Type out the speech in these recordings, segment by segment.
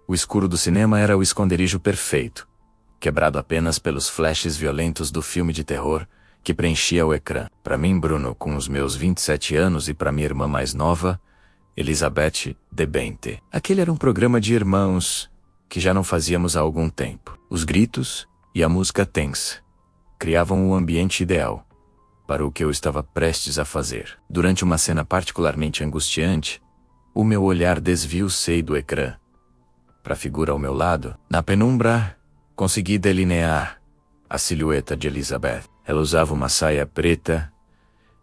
O escuro do cinema era o esconderijo perfeito, quebrado apenas pelos flashes violentos do filme de terror que preenchia o ecrã. Para mim, Bruno, com os meus 27 anos, e para minha irmã mais nova, Elizabeth Debente. Aquele era um programa de irmãos que já não fazíamos há algum tempo. Os gritos e a música tensa criavam o ambiente ideal para o que eu estava prestes a fazer. Durante uma cena particularmente angustiante, o meu olhar desviou-se do ecrã para a figura ao meu lado. Na penumbra, consegui delinear a silhueta de Elizabeth. Ela usava uma saia preta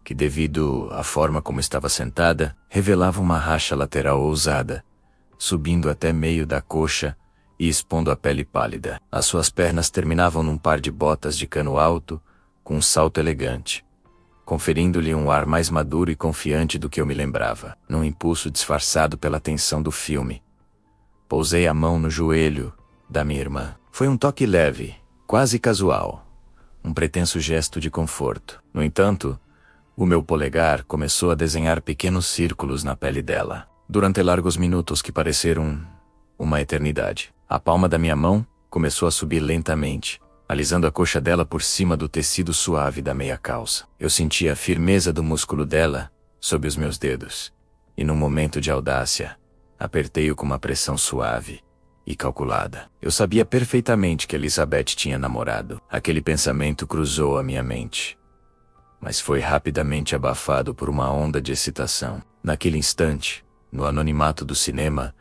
que, devido à forma como estava sentada, revelava uma racha lateral ousada, subindo até meio da coxa e expondo a pele pálida. As suas pernas terminavam num par de botas de cano alto, com um salto elegante, conferindo-lhe um ar mais maduro e confiante do que eu me lembrava. Num impulso disfarçado pela tensão do filme, pousei a mão no joelho da minha irmã. Foi um toque leve, quase casual, um pretenso gesto de conforto. No entanto, o meu polegar começou a desenhar pequenos círculos na pele dela. Durante largos minutos que pareceram uma eternidade, a palma da minha mão começou a subir lentamente, alisando a coxa dela por cima do tecido suave da meia calça. Eu sentia a firmeza do músculo dela sob os meus dedos, e num momento de audácia, apertei-o com uma pressão suave e calculada. Eu sabia perfeitamente que Elizabeth tinha namorado. Aquele pensamento cruzou a minha mente, mas foi rapidamente abafado por uma onda de excitação. Naquele instante, no anonimato do cinema,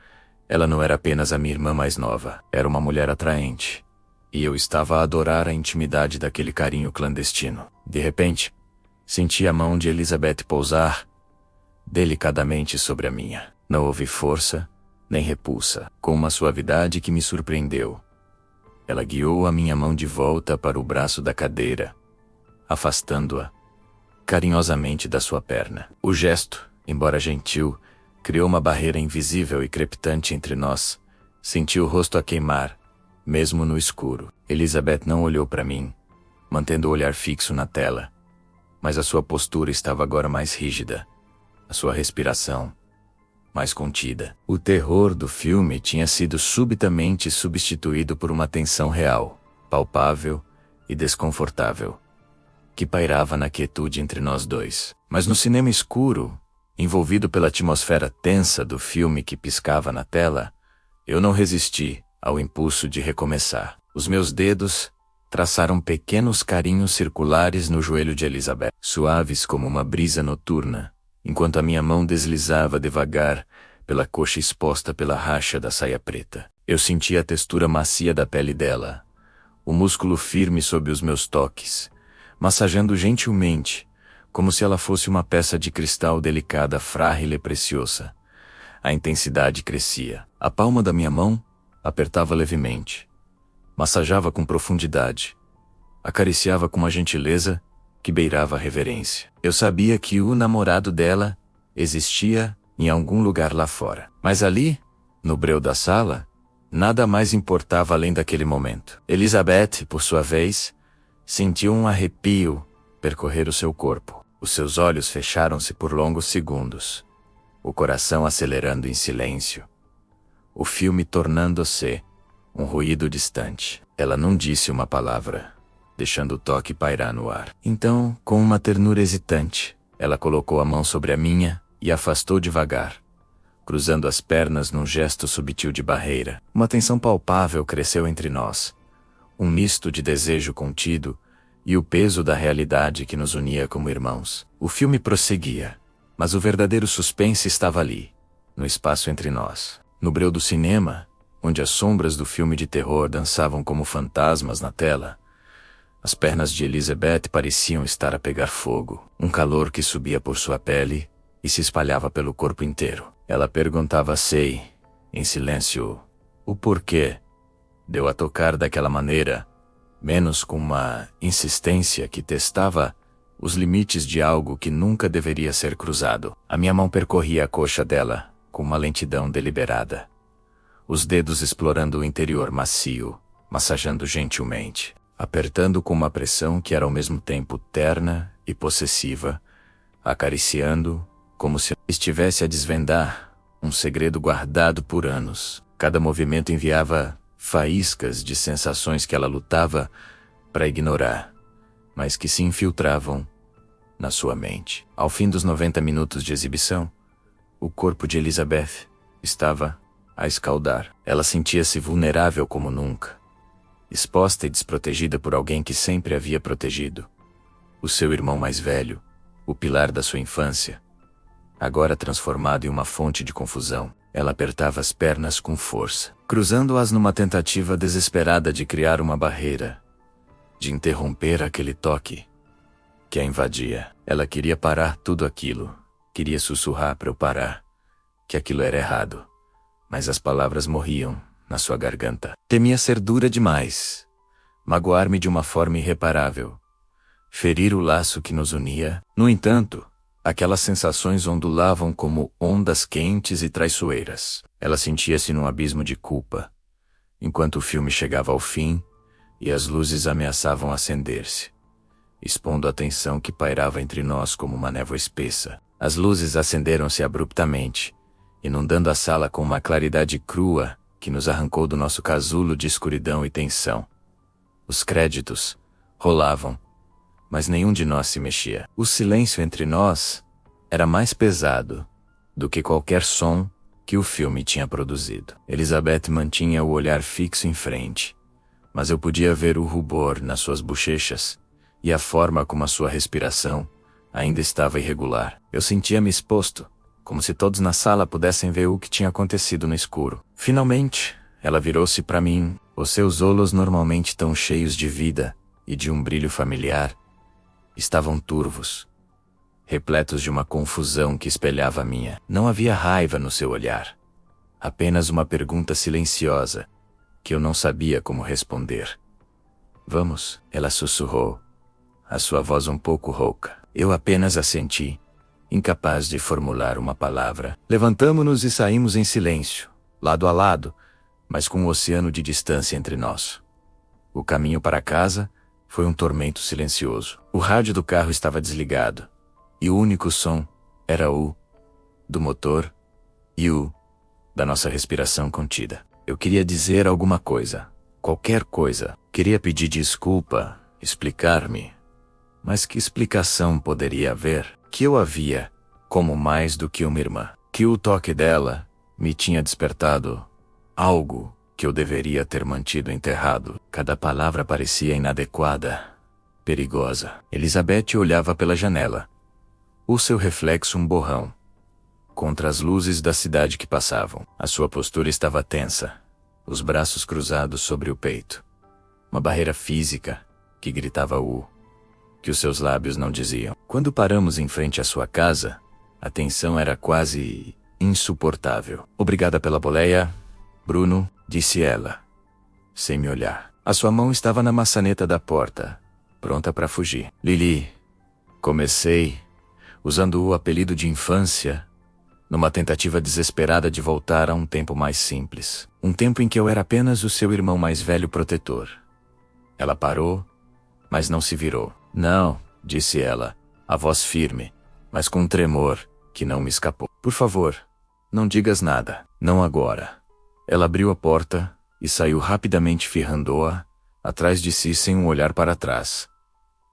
ela não era apenas a minha irmã mais nova. Era uma mulher atraente, e eu estava a adorar a intimidade daquele carinho clandestino. De repente, senti a mão de Elizabeth pousar delicadamente sobre a minha. Não houve força, nem repulsa. Com uma suavidade que me surpreendeu, ela guiou a minha mão de volta para o braço da cadeira, afastando-a carinhosamente da sua perna. O gesto, embora gentil, criou uma barreira invisível e crepitante entre nós. Senti o rosto a queimar, mesmo no escuro. Elizabeth não olhou para mim, mantendo o olhar fixo na tela, mas a sua postura estava agora mais rígida, a sua respiração mais contida. O terror do filme tinha sido subitamente substituído por uma tensão real, palpável e desconfortável, que pairava na quietude entre nós dois. Mas no cinema escuro, envolvido pela atmosfera tensa do filme que piscava na tela, eu não resisti ao impulso de recomeçar. Os meus dedos traçaram pequenos carinhos circulares no joelho de Elizabeth, suaves como uma brisa noturna, enquanto a minha mão deslizava devagar pela coxa exposta pela racha da saia preta. Eu sentia a textura macia da pele dela, o músculo firme sob os meus toques, massageando gentilmente, como se ela fosse uma peça de cristal delicada, frágil e preciosa. A intensidade crescia. A palma da minha mão apertava levemente, massageava com profundidade, acariciava com uma gentileza que beirava a reverência. Eu sabia que o namorado dela existia em algum lugar lá fora. Mas ali, no breu da sala, nada mais importava além daquele momento. Elizabeth, por sua vez, sentiu um arrepio percorrer o seu corpo. Os seus olhos fecharam-se por longos segundos, o coração acelerando em silêncio, o filme tornando-se um ruído distante. Ela não disse uma palavra, deixando o toque pairar no ar. Então, com uma ternura hesitante, ela colocou a mão sobre a minha e afastou devagar, cruzando as pernas num gesto sutil de barreira. Uma tensão palpável cresceu entre nós, um misto de desejo contido e o peso da realidade que nos unia como irmãos. O filme prosseguia, mas o verdadeiro suspense estava ali, no espaço entre nós. No breu do cinema, onde as sombras do filme de terror dançavam como fantasmas na tela, as pernas de Elizabeth pareciam estar a pegar fogo, um calor que subia por sua pele e se espalhava pelo corpo inteiro. Ela perguntava-se, em silêncio, o porquê deu a tocar daquela maneira, menos com uma insistência que testava os limites de algo que nunca deveria ser cruzado. A minha mão percorria a coxa dela com uma lentidão deliberada, os dedos explorando o interior macio, massageando gentilmente, apertando com uma pressão que era ao mesmo tempo terna e possessiva, acariciando como se estivesse a desvendar um segredo guardado por anos. Cada movimento enviava faíscas de sensações que ela lutava para ignorar, mas que se infiltravam na sua mente. Ao fim dos 90 minutos de exibição, o corpo de Elizabeth estava a escaldar. Ela sentia-se vulnerável como nunca, exposta e desprotegida por alguém que sempre havia protegido. O seu irmão mais velho, o pilar da sua infância, agora transformado em uma fonte de confusão. Ela apertava as pernas com força, cruzando-as numa tentativa desesperada de criar uma barreira, de interromper aquele toque que a invadia. Ela queria parar tudo aquilo, queria sussurrar para eu parar, que aquilo era errado, mas as palavras morriam na sua garganta. Temia ser dura demais, magoar-me de uma forma irreparável, ferir o laço que nos unia. No entanto, aquelas sensações ondulavam como ondas quentes e traiçoeiras. Ela sentia-se num abismo de culpa, enquanto o filme chegava ao fim e as luzes ameaçavam acender-se, expondo a tensão que pairava entre nós como uma névoa espessa. As luzes acenderam-se abruptamente, inundando a sala com uma claridade crua que nos arrancou do nosso casulo de escuridão e tensão. Os créditos rolavam, mas nenhum de nós se mexia. O silêncio entre nós era mais pesado do que qualquer som que o filme tinha produzido. Elizabeth mantinha o olhar fixo em frente, mas eu podia ver o rubor nas suas bochechas e a forma como a sua respiração ainda estava irregular. Eu sentia-me exposto, como se todos na sala pudessem ver o que tinha acontecido no escuro. Finalmente, ela virou-se para mim, os seus olhos normalmente tão cheios de vida e de um brilho familiar, estavam turvos, repletos de uma confusão que espelhava a minha. Não havia raiva no seu olhar, apenas uma pergunta silenciosa, que eu não sabia como responder. Vamos, ela sussurrou, a sua voz um pouco rouca. Eu apenas assenti, incapaz de formular uma palavra. Levantamo-nos e saímos em silêncio, lado a lado, mas com um oceano de distância entre nós. O caminho para casa foi um tormento silencioso. O rádio do carro estava desligado, e o único som era o do motor e o da nossa respiração contida. Eu queria dizer alguma coisa, qualquer coisa. Queria pedir desculpa, explicar-me. Mas que explicação poderia haver? Que eu havia como mais do que uma irmã. Que o toque dela me tinha despertado algo que eu deveria ter mantido enterrado. Cada palavra parecia inadequada, perigosa. Elizabeth olhava pela janela, o seu reflexo um borrão, contra as luzes da cidade que passavam. A sua postura estava tensa, os braços cruzados sobre o peito. Uma barreira física que gritava que os seus lábios não diziam. Quando paramos em frente à sua casa, a tensão era quase insuportável. Obrigada pela boleia, Bruno, disse ela, sem me olhar. A sua mão estava na maçaneta da porta, pronta para fugir. Lili, comecei, usando o apelido de infância, numa tentativa desesperada de voltar a um tempo mais simples. Um tempo em que eu era apenas o seu irmão mais velho protetor. Ela parou, mas não se virou. Não, disse ela, a voz firme, mas com um tremor que não me escapou. Por favor, não digas nada. Não agora. Ela abriu a porta e saiu rapidamente ferrando-a atrás de si sem um olhar para trás.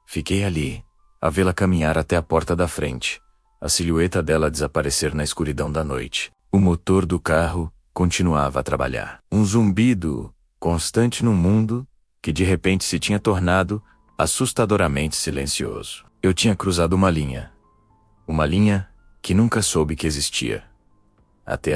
Fiquei ali, a vê-la caminhar até a porta da frente, a silhueta dela desaparecer na escuridão da noite. O motor do carro continuava a trabalhar. Um zumbido constante num mundo que de repente se tinha tornado assustadoramente silencioso. Eu tinha cruzado uma linha que nunca soube que existia, até